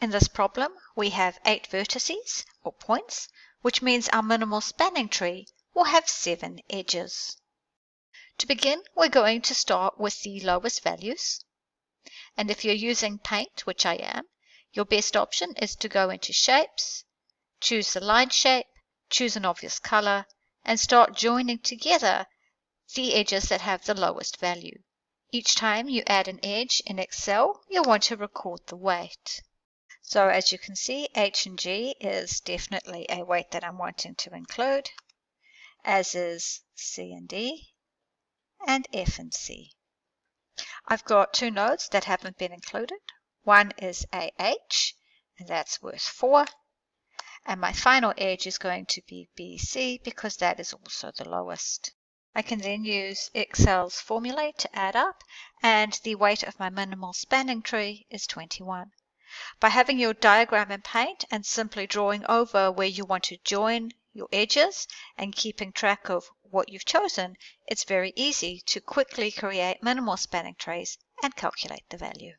In this problem, we have 8 vertices, or points, which means our minimal spanning tree will have 7 edges. To begin, we're going to start with the lowest values. And if you're using paint, which I am, your best option is to go into Shapes, choose the line shape, choose an obvious color, and start joining together the edges that have the lowest value. Each time you add an edge in Excel, you'll want to record the weight. So as you can see, H and G is definitely a weight that I'm wanting to include, as is C and D, and F and C. I've got 2 nodes that haven't been included. One is AH, and that's worth 4. And my final edge is going to be BC because that is also the lowest. I can then use Excel's formula to add up, and the weight of my minimal spanning tree is 21. By having your diagram in Paint and simply drawing over where you want to join your edges and keeping track of what you've chosen, it's very easy to quickly create minimal spanning trees and calculate the value.